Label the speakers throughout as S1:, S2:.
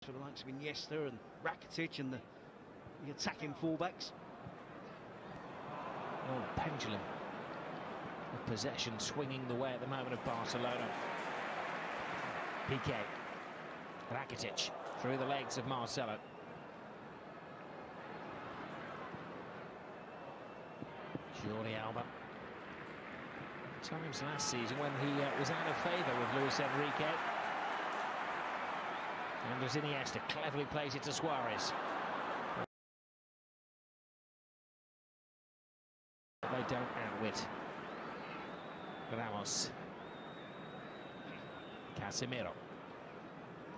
S1: for the likes of Iniesta and Rakitic and the attacking fullbacks.
S2: Oh, the pendulum of possession swinging the way at the moment of Barcelona. Piqué, Rakitic through the legs of Marcelo. Jordi Alba. Times last season when he was out of favour with Luis Enrique. And as Iniesta cleverly plays it to Suarez. They don't outwit Ramos. Casemiro.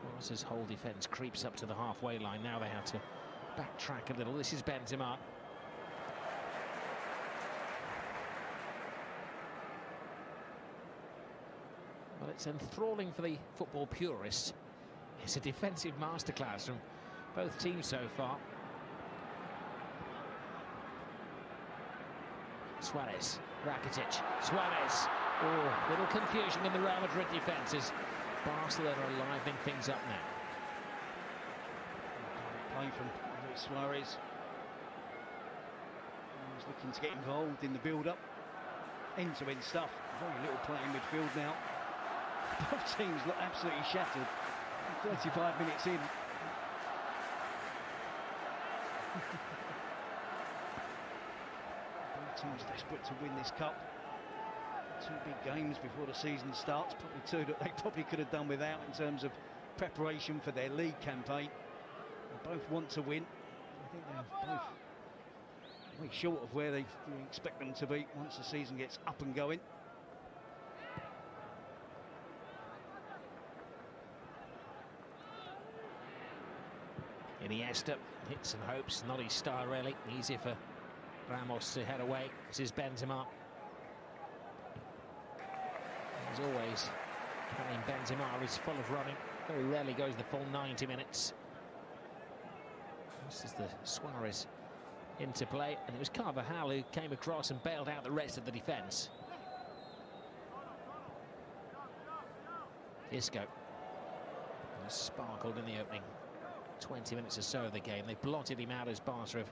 S2: Barca's whole defence creeps up to the halfway line. Now they have to backtrack a little. This is Benzema. Well, it's enthralling for the football purists. It's a defensive masterclass from both teams so far. Suarez, Rakitic, Suarez. Oh, little confusion in the Real Madrid defence as Barcelona are livening things up now.
S1: Play from Luis Suarez. He's looking to get involved in the build-up. End-to-end stuff. Very little play in midfield now. Both teams look absolutely shattered. 35 minutes in. Both teams desperate to win this cup. Two big games before the season starts. Probably two that they probably could have done without in terms of preparation for their league campaign. They both want to win. I think they're both way short of where they expect them to be once the season gets up and going.
S2: Iniesta hits and hopes, not his style really. Easy for Ramos to head away. This is Benzema. As always, Karim Benzema is full of running. Very rarely goes the full 90 minutes. This is the Suarez into play, and it was Carvajal who came across and bailed out the rest of the defence. Isco sparkled in the opening 20 minutes or so of the game. They blotted him out as Barca have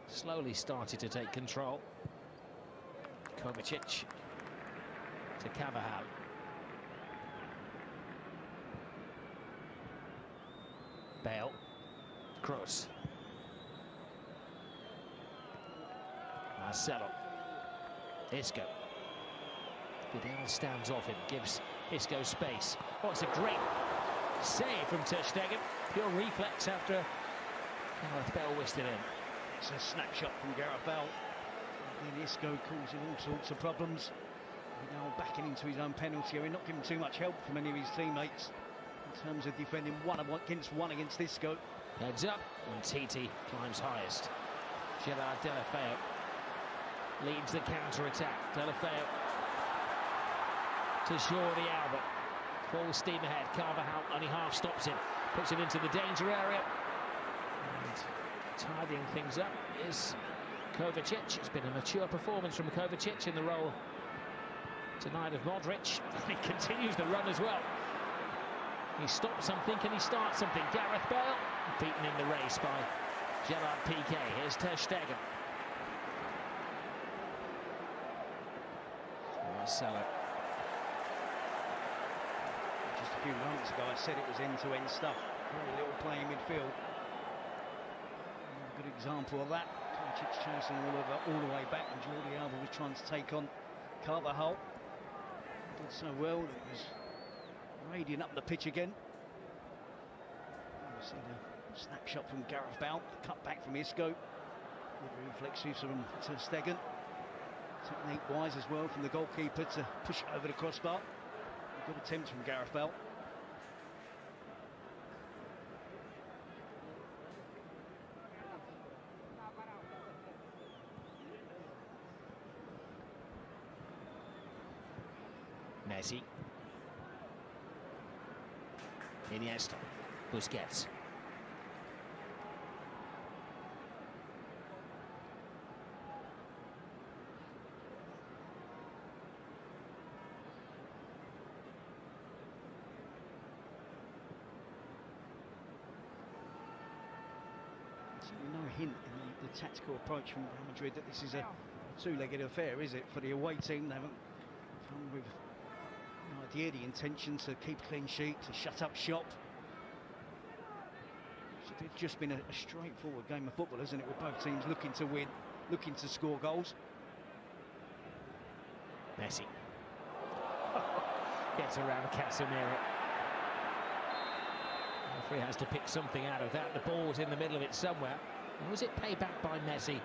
S2: slowly started to take control. Kovacic to Carvajal. Bale. Kroos. Marcelo. Isco. Vidal stands off him, gives Isco space. Oh, it's a great save from Ter Stegen. Pure reflex after Gareth Bale whisked it in.
S1: It's a snapshot from Gareth Bale. And then Isco causing all sorts of problems. Now backing into his own penalty area, not giving too much help from any of his teammates in terms of defending one against Isco.
S2: Heads up, and Titi climbs highest. Gerard Deulofeu leads the counter-attack. Deulofeu to Jordi Alba. Full steam ahead. Carvajal only half stops him. Puts it into the danger area. And tidying things up is Kovacic. It's been a mature performance from Kovacic in the role tonight of Modric. And he continues the run as well. He stops something, can he start something? Gareth Bale beaten in the race by Gerard Piqué. Here's Ter Stegen. Marcelo.
S1: Just a few moments ago I said it was end-to-end stuff. Very little play in midfield. A good example of that. Kovacic chasing all the way back, and Jordi Alba was trying to take on Carvajal. Did so well that he was radiant up the pitch again. You see the snapshot from Gareth Bale, the cut back from Isco. Good reflexes from Ter Stegen. Technique-wise as well from the goalkeeper to push it over the crossbar. A good attempt from Gareth Bale.
S2: Messi. Iniesta. Busquets.
S1: hint in the tactical approach from Real Madrid that this is a two-legged affair, is it? For the away team, they haven't come with the idea, the intention to keep a clean sheet, to shut up shop. It's just been a straightforward game of football, isn't it? With both teams looking to win, looking to score goals.
S2: Messi gets around Casemiro. The referee has to pick something out of that. The ball was in the middle of it somewhere. And was it payback by Messi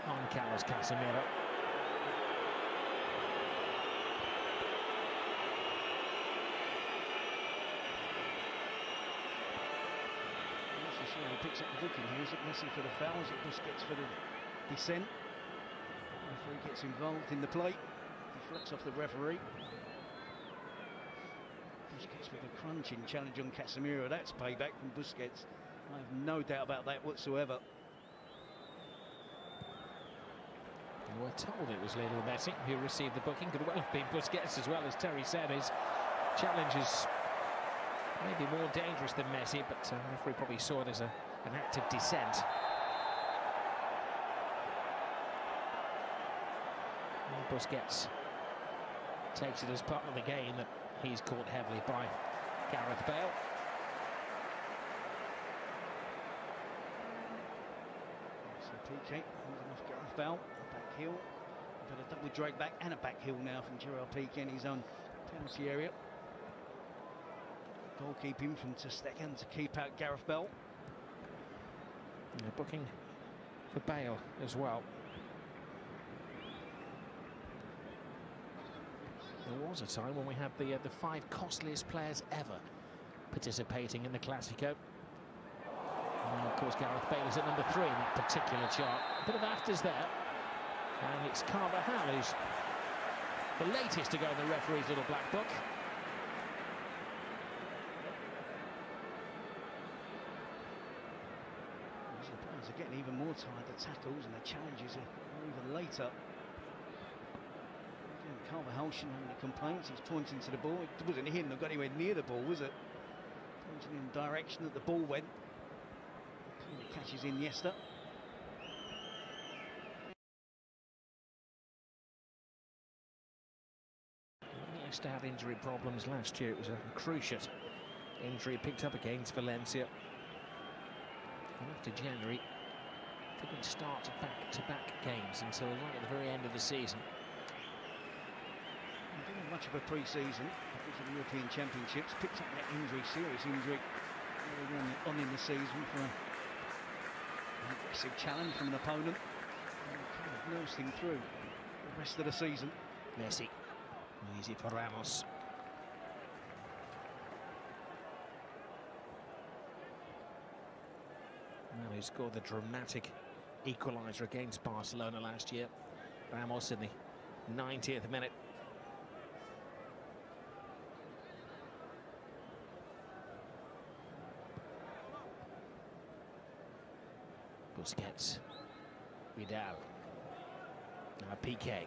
S2: on Carlos Casemiro?
S1: He picks up the booking here. Is it Messi for the foul? Is it Busquets for the descent? The referee gets involved in the play. Deflects off the referee. Busquets with a crunching challenge on Casemiro. That's payback from Busquets. I have no doubt about that whatsoever.
S2: We were told it was Lionel Messi who received the booking. Could well have been Busquets as well, as Terry said. His challenge is maybe more dangerous than Messi, but the referee probably saw it as an active descent. And Busquets takes it as part of the game that he's caught heavily by Gareth Bale.
S1: So Piqué holding off Gareth Bale, back heel. We've had a double drag back and a back heel now from Gerard Piqué in his own penalty area. Goalkeeping from Ter Stegen to keep out Gareth Bale.
S2: And booking for Bale as well. There was a time when we had the 5 costliest players ever participating in the Classico. And of course Gareth Bale is at number 3 in that particular chart. A bit of afters there. And it's Carvajal who's the latest to go in the referee's little black book.
S1: Are getting even more tired. The tackles and the challenges are even later. Carvajal shouldn't have any complaints. He's pointing to the ball. It wasn't him that got anywhere near the ball, was it? Pointing in the direction that the ball went. He catches Iniesta.
S2: Iniesta had injury problems last year. It was a cruciate injury picked up against Valencia. And after January, couldn't start back-to-back games until right at the very end of the season.
S1: He didn't have much of a pre-season because of the European Championships. Picked up that injury, serious injury, earlier on in the season for an aggressive challenge from an opponent. And kind of nursed him through the rest of the season.
S2: Messi, easy for Ramos. Man who scored the dramatic equaliser against Barcelona last year. Ramos in the 90th minute. Busquets. Vidal. Now Piqué.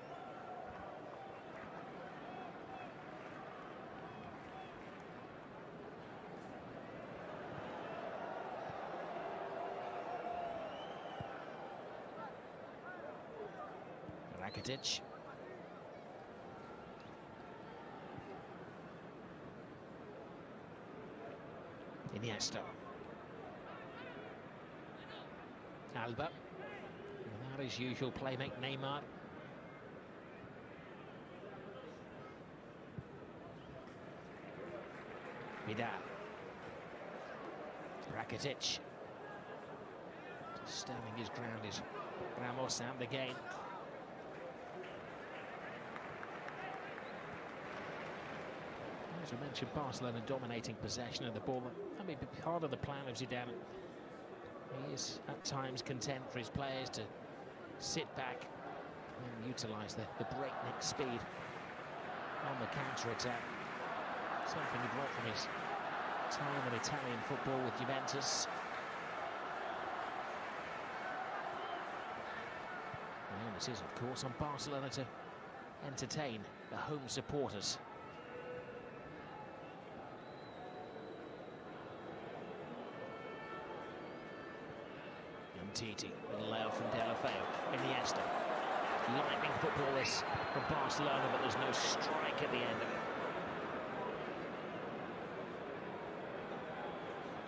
S2: Rakitic. Iniesta. Alba. Without his usual playmate Neymar. Vidal. Rakitic. Standing his ground is Ramos out the game. As I mentioned, Barcelona dominating possession of the ball. That may be part of the plan of Zidane. He is at times content for his players to sit back and utilise the breakneck speed on the counter-attack. Something he brought from his time in Italian football with Juventus. The onus is, of course, on Barcelona to entertain the home supporters. Titi. Little layoff from De La Feo. Iniesta. Lightning football this from Barcelona, but there's no strike at the end of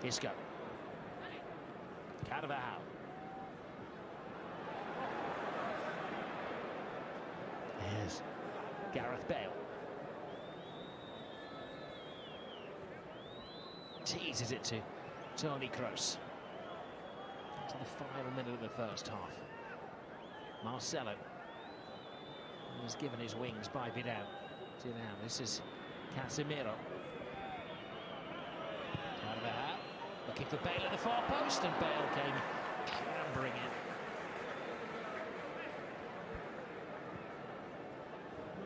S2: it. Isco. Carvajal. Here's Gareth Bale. Teases it to Toni Kroos. To the final minute of the first half. Marcelo was given his wings by Vidal. This is Casemiro. Carvajal looking for Bale at the far post, and Bale came clambering in.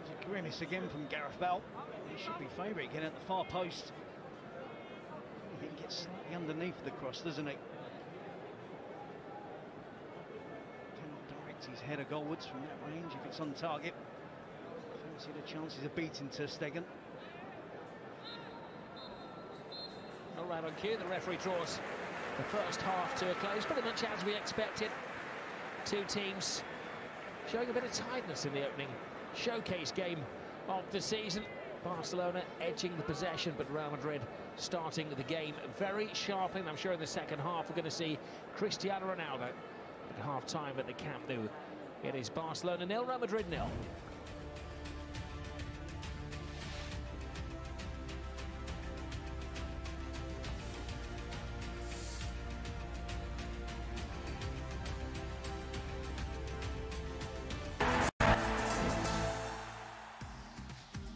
S1: There's a grimace again from Gareth Bale. He should be favourite again at the far post. He gets slightly underneath the cross, doesn't he? Directs his header goalwards from that range if it's on target. Fancy the chances of beating Ter Stegen.
S2: All right, on cue, the referee draws the first half to a close, pretty much as we expected. Two teams showing a bit of tightness in the opening showcase game of the season. Barcelona edging the possession, but Real Madrid starting the game very sharply. And I'm sure in the second half we're going to see Cristiano Ronaldo at half-time at the Camp Nou. It is Barcelona 0, Real Madrid 0.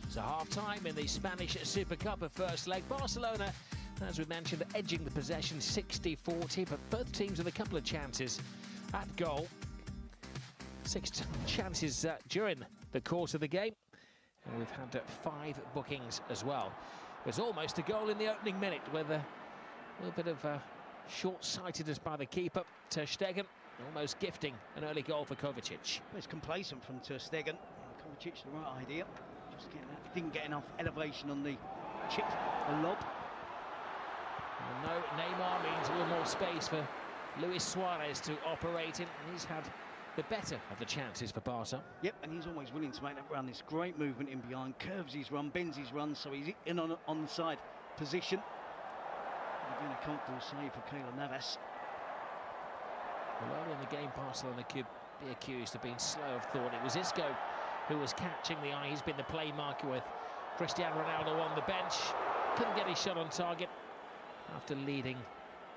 S2: It's a half-time in the Spanish Super Cup of first leg. Barcelona, as we mentioned, edging the possession 60-40, but both teams with a couple of chances at goal. 6 chances during the course of the game, and we've had 5 bookings as well. There's almost a goal in the opening minute with a little bit of short-sightedness by the keeper, Ter Stegen, almost gifting an early goal for Kovacic.
S1: It's complacent from Ter Stegen. Kovacic, the right idea. Didn't get enough elevation on the chip, the lob.
S2: Well, no, Neymar means a little more space for Luis Suarez to operate in, and he's had the better of the chances for Barca.
S1: Yep, and he's always willing to make that run. This great movement in behind, curves his run, bends his run, so he's in on onside position. Again, a comfortable save for Keylor Navas.
S2: Well, early in the game, Barcelona could be accused of being slow of thought. It was Isco who was catching the eye. He's been the play marker with Cristiano Ronaldo on the bench. Couldn't get his shot on target after leading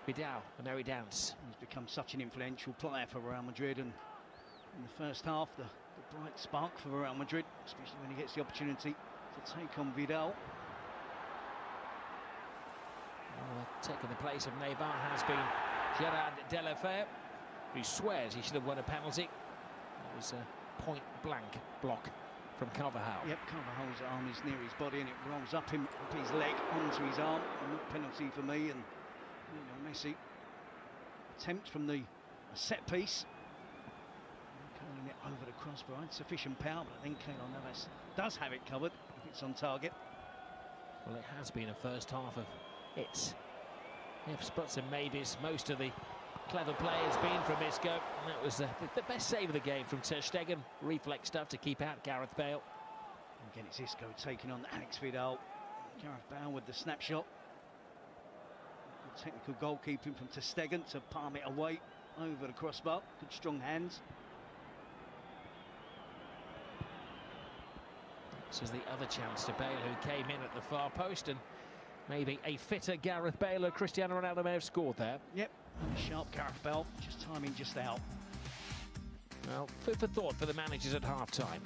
S2: Vidal a merry dance.
S1: He's become such an influential player for Real Madrid, and in the first half, the bright spark for Real Madrid, especially when he gets the opportunity to take on Vidal.
S2: Well, taking the place of Neymar has been Gerard De La Feo, who swears he should have won a penalty. It was a point-blank block from Carvajal.
S1: Yep, Carvajal's arm is near his body and it rolls up his leg onto his arm. Not penalty for me, and Messi attempt from the set piece. Curling it over the crossbar, sufficient power, but I think Keylor Navas does have it covered if it's on target.
S2: Well, it has been a first half of its ifs, buts and maybes. Most of the clever play has been from Isco, and that was the best save of the game from Ter Stegen. Reflex stuff to keep out Gareth Bale.
S1: Again, it's Isco taking on Alex Vidal. Gareth Bale with the snapshot. Good technical goalkeeping from Ter Stegen to palm it away over the crossbar. Good strong hands.
S2: This is the other chance to Bale, who came in at the far post, and maybe a fitter Gareth Bale or Cristiano Ronaldo may have scored there.
S1: Yep, and a sharp Gareth Bale, just timing just out.
S2: Well, food for thought for the managers at half-time.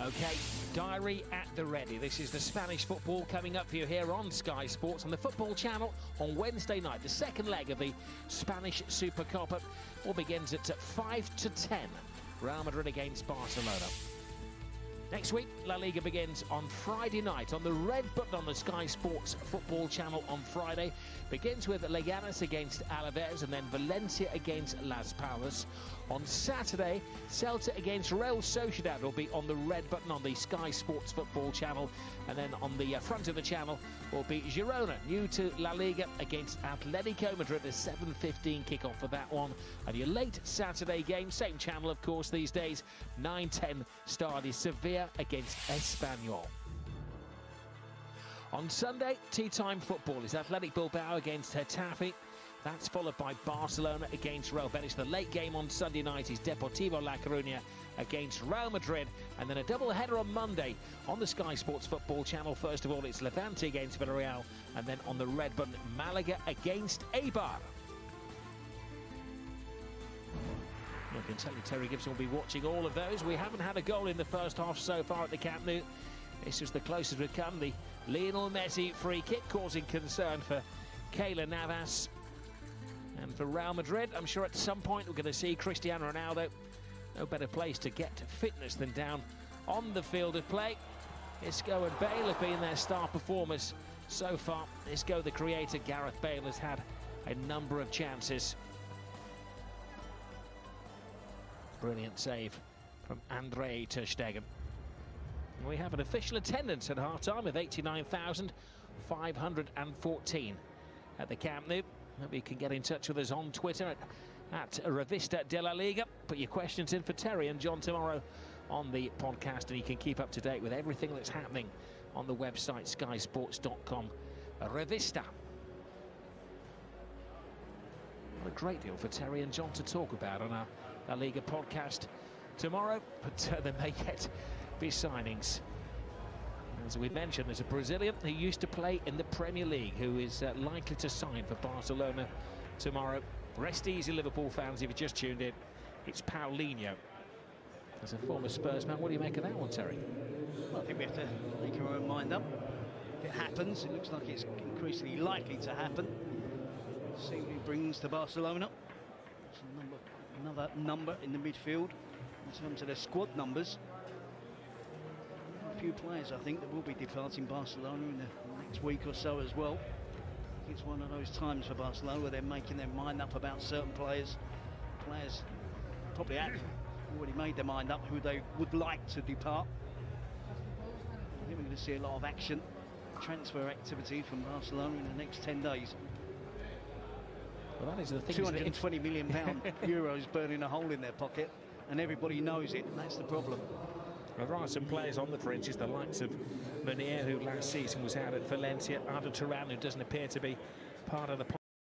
S2: OK, diary at the ready. This is the Spanish football coming up for you here on Sky Sports on the Football Channel on Wednesday night. The second leg of the Spanish Super Cup all begins at 5 to 10. Real Madrid against Barcelona. Next week, La Liga begins on Friday night on the red button on the Sky Sports football channel on Friday. Begins with Leganes against Alaves and then Valencia against Las Palmas. On Saturday, Celta against Real Sociedad will be on the red button on the Sky Sports football channel. And then on the front of the channel will be Girona, new to La Liga, against Atletico Madrid. A 7:15 kickoff for that one. And your late Saturday game, same channel of course these days, 9:10 start is Sevilla against Espanyol. On Sunday, tea-time football is Athletic Bilbao against Getafe. That's followed by Barcelona against Real Betis. The late game on Sunday night is Deportivo La Coruña against Real Madrid. And then a double header on Monday on the Sky Sports football channel. First of all, it's Levante against Villarreal. And then on the red button, Malaga against Eibar. I can tell you Terry Gibson will be watching all of those. We haven't had a goal in the first half so far at the Camp Nou. This is the closest we've come. The Lionel Messi free kick causing concern for Keylor Navas. And for Real Madrid, I'm sure at some point we're going to see Cristiano Ronaldo. No better place to get fitness than down on the field of play. Isco and Bale have been their star performers so far. Isco, the creator, Gareth Bale, has had a number of chances. Brilliant save from Andrei ter Stegen. We have an official attendance at half-time of 89,514 at the Camp Nou. Maybe you can get in touch with us on Twitter at Revista de la Liga. Put your questions in for Terry and John tomorrow on the podcast, and you can keep up to date with everything that's happening on the website skysports.com. Revista. What a great deal for Terry and John to talk about on our La Liga podcast tomorrow, but there may yet be signings. As we mentioned, there's a Brazilian who used to play in the Premier League who is likely to sign for Barcelona tomorrow. Rest easy, Liverpool fans, if you just tuned in. It's Paulinho. As a former Spurs man, what do you make of that one, Terry?
S1: Well, I think we have to make our own mind up. If it happens, it looks like it's increasingly likely to happen. See what he brings to Barcelona. It's another number in the midfield in terms of their squad numbers. A few players, I think, that will be departing Barcelona in the next week or so as well. I think it's one of those times for Barcelona where they're making their mind up about certain players. Players probably have already made their mind up who they would like to depart. I think we're going to see a lot of action, transfer activity from Barcelona in the next 10 days.
S2: Well, that is the thing.
S1: 220 million euros burning a hole in their pocket, and everybody knows it, and that's the problem.
S2: Well, there are some players on the fringes, the likes of Meunier, who last season was out at Valencia, Arda Turan, who doesn't appear to be part of the